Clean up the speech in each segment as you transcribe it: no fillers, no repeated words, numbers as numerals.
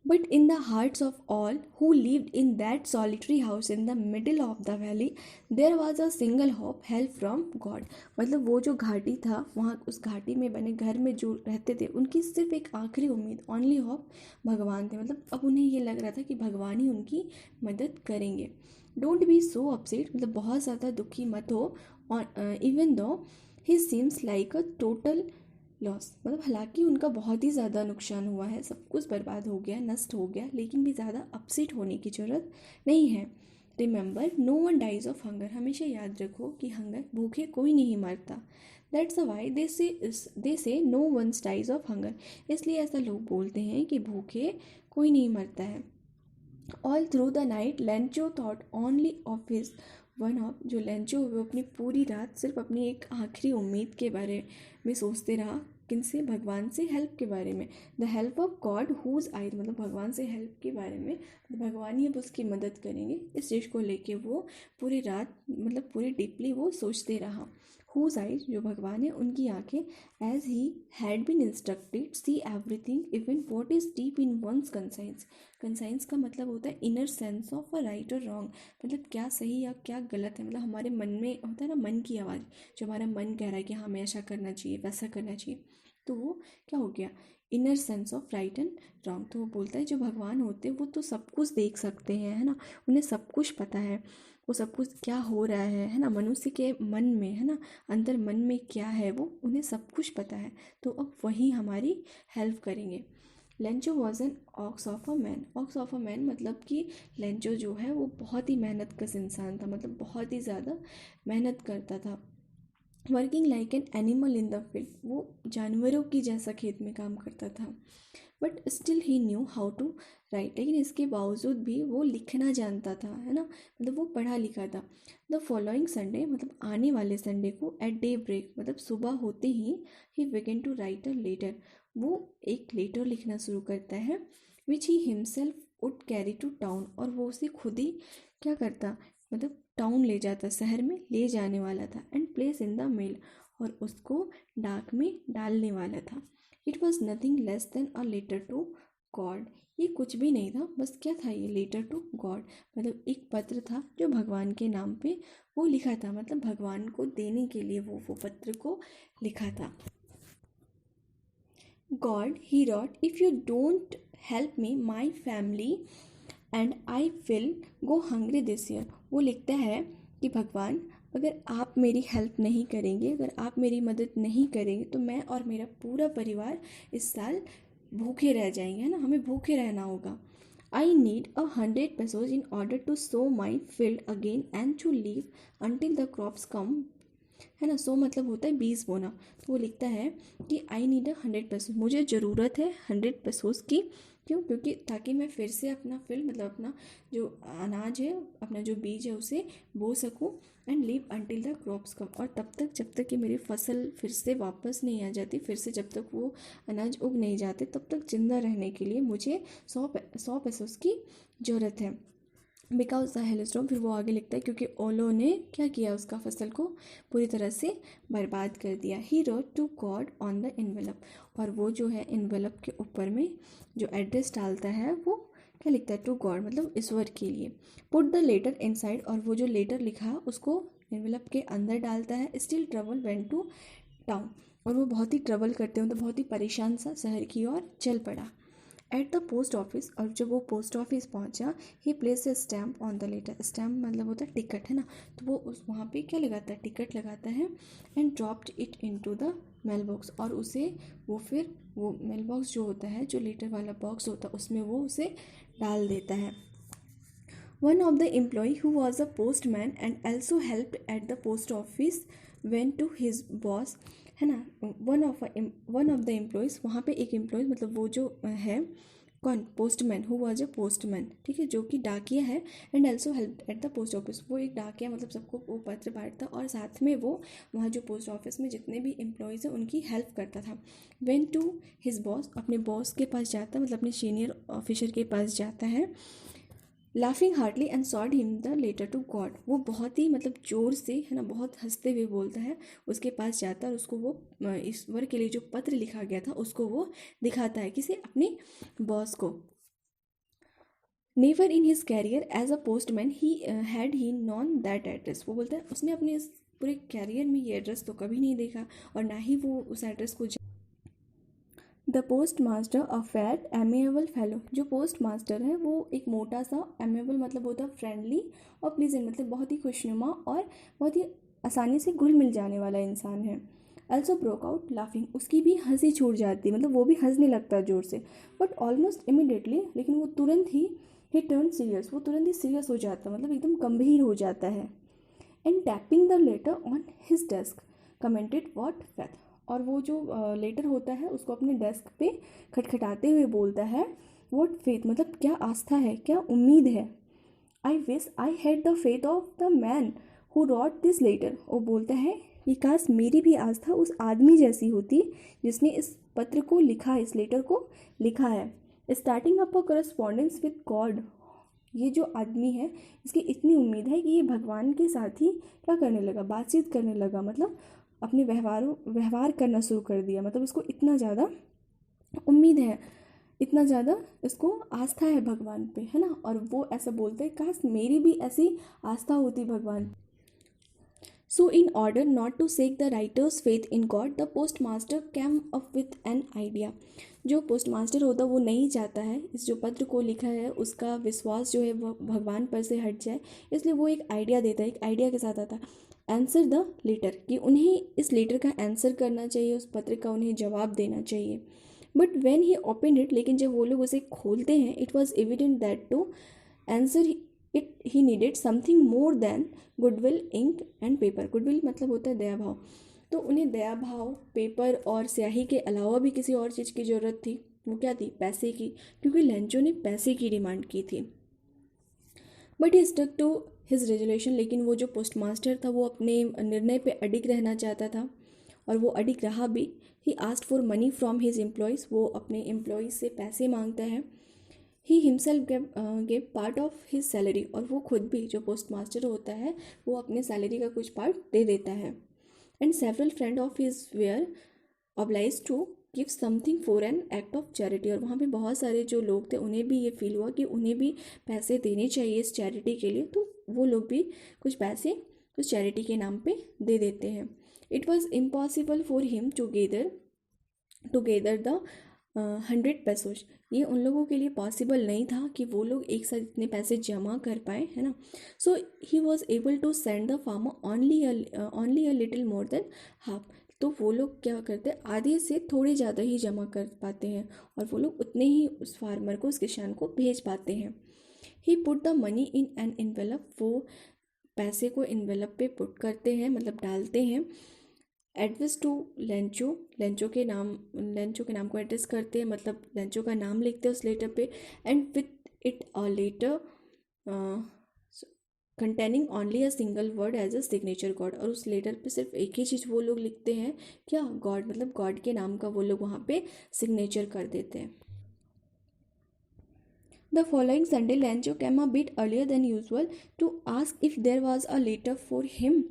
But in the hearts of all who lived in that solitary house in the middle of the valley, there was a single hope, help from God. मतलब वो जो घाटी था, वहाँ उस घाटी में बने घर में जो रहते थे, उनकी सिर्फ एक आखिरी उम्मीद, ओनली होप, भगवान थे। मतलब अब उन्हें ये लग रहा था कि भगवान ही उनकी मदद करेंगे। डोंट बी सो अपसेट, मतलब बहुत ज़्यादा दुखी मत हो। और even though he seems like a total loss, मतलब हालांकि उनका बहुत ही ज़्यादा नुकसान हुआ है, सब कुछ बर्बाद हो गया, नष्ट हो गया, लेकिन भी ज़्यादा अपसेट होने की ज़रूरत नहीं है। Remember no one dies of hunger, हमेशा याद रखो कि हंगर, भूखे कोई नहीं मरता। That's why they say no one dies of hunger, इसलिए ऐसा लोग बोलते हैं कि भूखे कोई नहीं मरता है। All through the night Lencho thought only of his one of, जो लेंचो वो अपनी पूरी रात सिर्फ अपनी एक आखिरी उम्मीद के बारे में सोचते रहा। किनसे? भगवान से हेल्प के बारे में। The help of God whose eyes, मतलब भगवान से हेल्प के बारे में, तो भगवान ही अब उसकी मदद करेंगे, इस चीज़ को लेके वो पूरी रात, मतलब पूरी डीपली वो सोचते रहा। हुज आइज, जो भगवान है उनकी आंखें, as he had been instructed see everything even what is deep in one's conscience. Conscience का मतलब होता है inner sense of a right और रॉन्ग, मतलब क्या सही या क्या गलत है। मतलब हमारे मन में होता है ना, मन की आवाज़, जो हमारा मन कह रहा है कि हाँ हमें ऐसा करना चाहिए, वैसा करना चाहिए, तो वो क्या हो गया, inner sense of right and wrong. तो वो बोलता है जो भगवान होते हैं वो तो सब कुछ देख सकते हैं, है ना, उन्हें सब कुछ पता है, वो सब कुछ क्या हो रहा है ना, मनुष्य के मन में, है ना, अंदर मन में क्या है वो उन्हें सब कुछ पता है। तो अब वही हमारी हेल्प करेंगे। Lencho was an ox of a man, ox of a man मतलब कि लेंचो जो है वो बहुत ही मेहनत कश इंसान था, मतलब बहुत ही ज़्यादा मेहनत करता था। Working like an animal in the field, वो जानवरों की जैसा खेत में काम करता था। But still he knew how to write, लेकिन इसके बावजूद भी वो लिखना जानता था, है ना, मतलब वो पढ़ा लिखा था। द फॉलोइंग संडे, मतलब आने वाले संडे को, एट डे ब्रेक, मतलब सुबह होते ही began to write a letter, वो एक लेटर लिखना शुरू करता है, which he himself would carry to town, और वो उसे खुद ही क्या करता, मतलब टाउन ले जाता, शहर में ले जाने वाला था, and place in the mail, और उसको डाक में डालने वाला था। It was nothing less than a letter to God, ये कुछ भी नहीं था, बस क्या था ये, लेटर टू गॉड, मतलब एक पत्र था जो भगवान के नाम पे वो लिखा था, मतलब भगवान को देने के लिए वो पत्र को लिखा था। God he wrote, if you don't help me my family and I will go hungry this year, वो लिखता है कि भगवान अगर आप मेरी हेल्प नहीं करेंगे, अगर आप मेरी मदद नहीं करेंगे, तो मैं और मेरा पूरा परिवार इस साल भूखे रह जाएंगे, है ना, हमें भूखे रहना होगा। I need 100 pesos in order to sow my field again and to live until the crops come, है ना, सो मतलब होता है 20 बोना। तो वो लिखता है कि आई नीड 100 pesos, मुझे ज़रूरत है 100 pesos की। क्यों? क्योंकि ताकि मैं फिर से अपना फील्ड, मतलब अपना जो अनाज है, अपना जो बीज है उसे बो सकूं, and live until the crops come, और तब तक जब तक कि मेरी फसल फिर से वापस नहीं आ जाती, फिर से जब तक वो अनाज उग नहीं जाते, तब तक जिंदा रहने के लिए मुझे 100 pesos की ज़रूरत है। बिकॉज द हेलस्टॉर्म, फिर वो आगे लिखता है क्योंकि ओलो ने क्या किया, उसका फसल को पूरी तरह से बर्बाद कर दिया। He wrote to God on the envelope, और वो जो है इन्वेलप के ऊपर में जो एड्रेस डालता है वो क्या लिखता है, टू गॉड मतलब ईश्वर के लिए। पुट द लेटर इनसाइड, और वो जो लेटर लिखा उसको इन्वेलप के अंदर डालता है। Still trouble went to town, और वो बहुत ही ट्रबल करते हैं, तो बहुत ही परेशान सा शहर की ओर चल पड़ा। एट द पोस्ट ऑफिस, और जब वो पोस्ट ऑफिस पहुंचा, he place a stamp on the letter, stamp मतलब होता है टिकट, है ना, तो वो उस वहाँ पे क्या लगाता है, टिकट लगाता है। And dropped it into the mail box, और उसे वो फिर वो मेल बॉक्स जो होता है, जो लेटर वाला बॉक्स होता है, उसमें वो उसे डाल देता है। One of the employee who was a postman and also helped at the post office went to his boss, है ना, वन ऑफ द एम्प्लॉयज़, वहाँ पे एक एम्प्लॉय मतलब वो जो है कौन, postman, who was a postman, ठीक है, जो कि डाकिया है, and also help at the post office, वो एक डाकिया मतलब सबको वो पत्र बांटता, और साथ में वो वहाँ जो पोस्ट ऑफिस में जितने भी एम्प्लॉयज़ हैं उनकी हेल्प करता था। वेन टू हिज बॉस, अपने बॉस के पास जाता, मतलब अपने सीनियर ऑफिसर के पास जाता है। Laughing hardly and showed him the letter to God, वो बहुत ही मतलब जोर से, है ना, बहुत हंसते हुए बोलता है, उसके पास जाता है और उसको वो ईश्वर के लिए जो पत्र लिखा गया था उसको वो दिखाता है, किसे, अपने बॉस को। Never in his career as a postman he had he known that address. वो बोलता है उसने अपने इस पूरे कैरियर में ये एड्रेस तो कभी नहीं देखा और ना ही वो उस एड्रेस को। The post master a fat amiable fellow. जो पोस्ट मास्टर है वो एक मोटा सा, एमेबल मतलब होता है फ्रेंडली, और प्लीजेंट मतलब बहुत ही खुशनुमा और बहुत ही आसानी से घुल मिल जाने वाला इंसान है। Also broke out laughing. उसकी भी हंसी छूट जाती है, मतलब वो भी हंसने लगता है ज़ोर से, बट ऑलमोस्ट इमिडिएटली, लेकिन वो तुरंत ही टर्न सीरियस, वो तुरंत ही सीरियस हो जाता है, मतलब एकदम गंभीर हो जाता है। And tapping the later on his desk commented what faith. और वो जो लेटर होता है उसको अपने डेस्क पे खटखटाते हुए बोलता है व्हाट फेथ, मतलब क्या आस्था है, क्या उम्मीद है। I wish I had the faith of the man who wrote this letter. वो बोलता है कि काश मेरी भी आस्था उस आदमी जैसी होती जिसने इस पत्र को लिखा, इस लेटर को लिखा है। Starting up a correspondence with God. ये जो आदमी है इसकी इतनी उम्मीद है कि ये भगवान के साथ ही क्या करने लगा, बातचीत करने लगा, मतलब अपने व्यवहार करना शुरू कर दिया। मतलब इसको इतना ज़्यादा उम्मीद है, इतना ज़्यादा इसको आस्था है भगवान पे, है ना। और वो ऐसा बोलते हैं काश मेरी भी ऐसी आस्था होती भगवान। So, in order not to shake the writer's faith in God, the postmaster came up with an idea. जो पोस्टमास्टर होता है वो नहीं चाहता है इस जो पत्र को लिखा है उसका विश्वास जो है वो भगवान पर से हट जाए, इसलिए वो एक आइडिया देता है, एक आइडिया के साथ आता है। आंसर द लेटर, कि उन्हें इस लेटर का आंसर करना चाहिए, उस पत्र का उन्हें जवाब देना चाहिए। But when he open it, लेकिन जब वो लोग उसे खोलते हैं, it was evident that to answer it he needed something more than goodwill, ink and paper. Goodwill मतलब होता है दया भाव, तो उन्हें दया भाव, पेपर और स्याही के अलावा भी किसी और चीज़ की ज़रूरत थी। वो क्या थी? पैसे की, क्योंकि लेंचो ने पैसे की डिमांड की थी। But he stuck to his resolution. लेकिन वो जो पोस्ट मास्टर था वो अपने निर्णय पे अडिग रहना चाहता था और वो अडिग रहा भी। He asked for money from his employees. वो अपने एम्प्लॉयज़ से पैसे मांगता है। He himself gave part of his salary. और वो खुद भी, जो पोस्ट मास्टर होता है, वो अपने सैलरी का कुछ पार्ट दे देता है। And several friend of his were oblige to give something for an act of charity. और वहाँ पे बहुत सारे जो लोग थे उन्हें भी ये फील हुआ कि उन्हें भी पैसे देने चाहिए इस चैरिटी के लिए, तो वो लोग भी कुछ पैसे उस चैरिटी के नाम पे दे देते हैं। It was impossible for him to gather the 100 pesos. ये उन लोगों के लिए पॉसिबल नहीं था कि वो लोग एक साथ इतने पैसे जमा कर पाए, है ना। So he was able to send the farmer only a little more than half. तो वो लोग क्या करते हैं, आधे से थोड़े ज़्यादा ही जमा कर पाते हैं और वो लोग उतने ही उस फार्मर को, उस किसान को भेज पाते हैं। He put the money in an envelope. वो पैसे को इन्वेलप पे पुट करते हैं, मतलब डालते हैं। Address to Lencho. लेंचो के नाम को एड्रेस करते हैं, मतलब लेंचो का नाम लिखते हैं उस लेटर पे। And with it a letter containing only a single word as a signature God. और उस लेटर पे सिर्फ एक ही चीज़ वो लोग लिखते हैं, क्या? गॉड, मतलब गॉड के नाम का वो लोग वहाँ पे सिग्नेचर कर देते हैं। The following Sunday, Lencho came a bit earlier than usual to ask if there was a letter for him.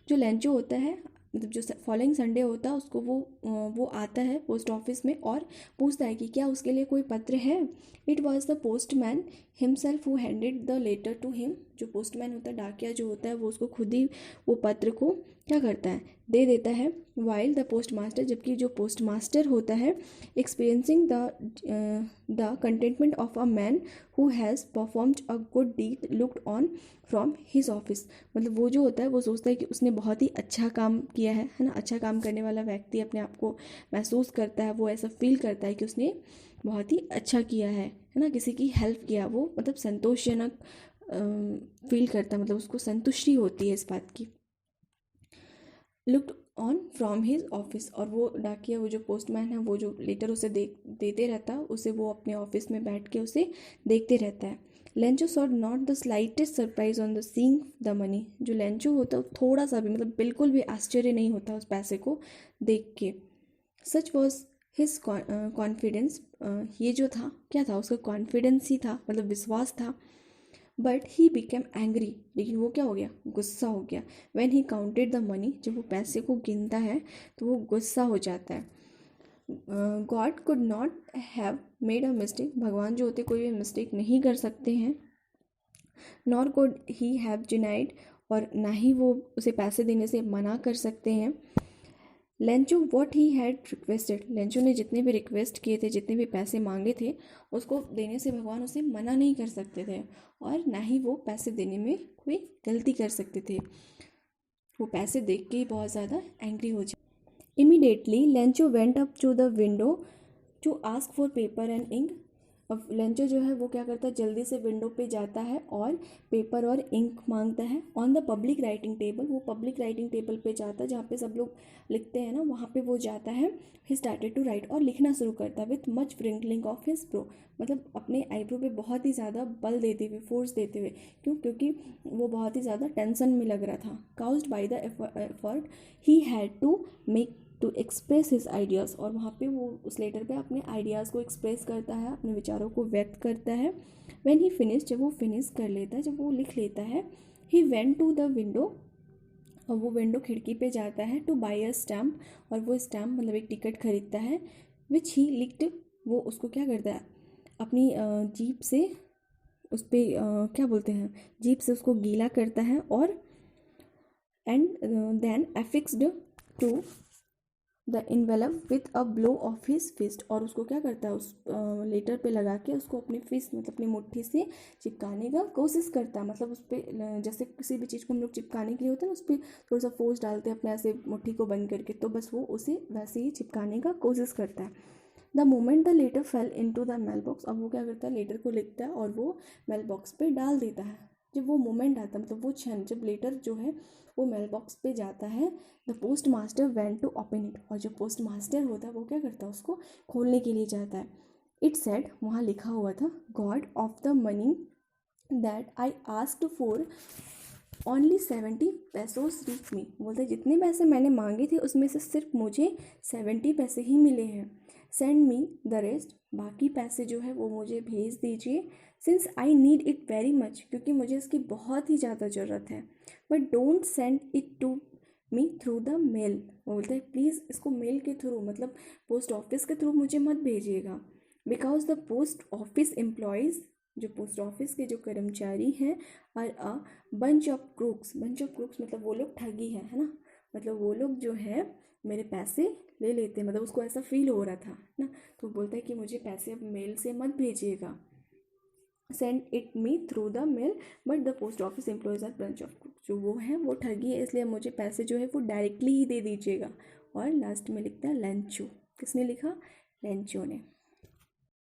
जो लेंचो होता है, मतलब जो फॉलोइंग संडे होता है उसको वो आता है पोस्ट ऑफिस में और पूछता है कि क्या उसके लिए कोई पत्र है। It was the postman himself who handed the letter to him. जो पोस्टमैन होता है, डाकिया जो होता है, वो उसको खुद ही वो पत्र को क्या करता है, दे देता है। वाइल द पोस्ट मास्टर, जबकि जो पोस्ट मास्टर होता है, experiencing the contentment of a man who has performed a good deed looked on from his office. मतलब वो जो होता है वो सोचता है कि उसने बहुत ही अच्छा काम किया है ना। अच्छा काम करने वाला व्यक्ति अपने आप को महसूस करता है, वो ऐसा फील करता है कि उसने बहुत ही अच्छा किया है ना, किसी की हेल्प किया। वो मतलब संतोषजनक फील करता है, मतलब उसको संतुष्टि होती है इस बात की। Looked on from his office. और वो डाकिया, वो जो पोस्टमैन है, वो जो लेटर उसे देते रहता है, उसे वो अपने ऑफिस में बैठ के उसे देखते रहता है। Lencho showed not the slightest surprise on the seeing the money. जो लेंचो होता है थोड़ा सा भी, मतलब बिल्कुल भी आश्चर्य नहीं होता उस पैसे को देख के। सच वॉज हिज कॉन्फिडेंस। ये जो था क्या था, उसका कॉन्फिडेंस ही था, मतलब विश्वास था। बट ही बिकेम एंग्री, लेकिन वो क्या हो गया, गुस्सा हो गया। When he counted the money, जब वो पैसे को गिनता है तो वो गुस्सा हो जाता है। God could not have made a mistake, भगवान जो होते कोई भी मिस्टेक नहीं कर सकते हैं. Nor could he have denied, और ना ही वो उसे पैसे देने से मना कर सकते हैं. Lencho what he had requested, Lencho ने जितने भी रिक्वेस्ट किए थे, जितने भी पैसे मांगे थे, उसको देने से भगवान उसे मना नहीं कर सकते थे, और ना ही वो पैसे देने में कोई गलती कर सकते थे. वो पैसे देख के ही बहुत ज़्यादा एंग्री हो जाए. Immediately Lencho went up to the window to ask for paper and ink. अब लेंचो जो है वो क्या करता है, जल्दी से विंडो पे जाता है और पेपर और इंक मांगता है. On the public writing table, वो पब्लिक राइटिंग टेबल पे जाता है जहाँ पे सब लोग लिखते हैं ना, वहाँ पे वो जाता है. ही स्टार्टेड टू राइट, और लिखना शुरू करता है. With much wrinkling of his brow, मतलब अपने आईब्रो पे बहुत ही ज़्यादा बल देते हुए, फोर्स देते हुए. क्यों? क्योंकि वो बहुत ही ज़्यादा टेंशन में लग रहा था. Caused by the effort he had to make to express his ideas, और वहाँ पे वो उस लेटर पे अपने आइडियाज़ को एक्सप्रेस करता है, अपने विचारों को व्यक्त करता है. व्हेन ही फिनिश, जब वो फिनिश कर लेता है, जब वो लिख लेता है, he went to the window, और वो विंडो खिड़की पे जाता है. टू बाई अ स्टैम्प, और वो स्टैम्प मतलब एक टिकट खरीदता है. विच ही लिक्ड, वो उसको क्या करता है, अपनी जीप से उस पर क्या बोलते हैं, जीप से उसको गीला करता है. और and then affixed to the envelope with a blow of his fist, और उसको क्या करता है, उस लेटर पे लगा के उसको अपनी फिस्ट मतलब अपनी मुट्ठी से चिपकाने का कोशिश करता है. मतलब उस पर जैसे किसी भी चीज़ को हम लोग चिपकाने के लिए होता है ना, उस पर थोड़ा सा फोर्स डालते हैं अपने ऐसे मुट्ठी को बंद करके, तो बस वो उसे वैसे ही चिपकाने का कोशिश करता है. The moment the letter fell into the mail box, अब वो क्या करता है, लेटर को लिखता है और वो मेल बॉक्स पे डाल देता है. जब वो मोमेंट आता है, मतलब वो क्षण जब लेटर जो है वो मेल बॉक्स पे जाता है, the post master went to open it, और जो पोस्ट मास्टर होता है वो क्या करता है, उसको खोलने के लिए जाता है. इट सेड, वहाँ लिखा हुआ था, God of the money that I asked for only 70 pesos reach me, बोलते जितने पैसे मैंने मांगे थे उसमें से सिर्फ मुझे 70 पैसे ही मिले हैं. सेंड मी द रेस्ट, बाकी पैसे जो है वो मुझे भेज दीजिए. Since I need it very much, क्योंकि मुझे इसकी बहुत ही ज़्यादा ज़रूरत है. But don't send it to me through the mail, बोलते हैं प्लीज़ इसको मेल के थ्रू, मतलब पोस्ट ऑफिस के थ्रू मुझे मत भेजिएगा. Because the post office employees, जो पोस्ट ऑफिस के जो कर्मचारी हैं, और a bunch of crooks, bunch of crooks मतलब वो लोग ठगी हैं, है ना, मतलब वो लोग जो है मेरे पैसे ले लेते हैं, मतलब उसको ऐसा फील हो रहा था ना. तो बोलता है कि मुझे पैसे अब मेल से मत भेजिएगा. Send it me through the mail, but the post office employees are bunch of crooks, जो वो हैं वो ठगी है, इसलिए मुझे पैसे जो है वो डायरेक्टली ही दे दीजिएगा. और लास्ट में लिखता है लेंचो, किसने लिखा, लेंचो ने.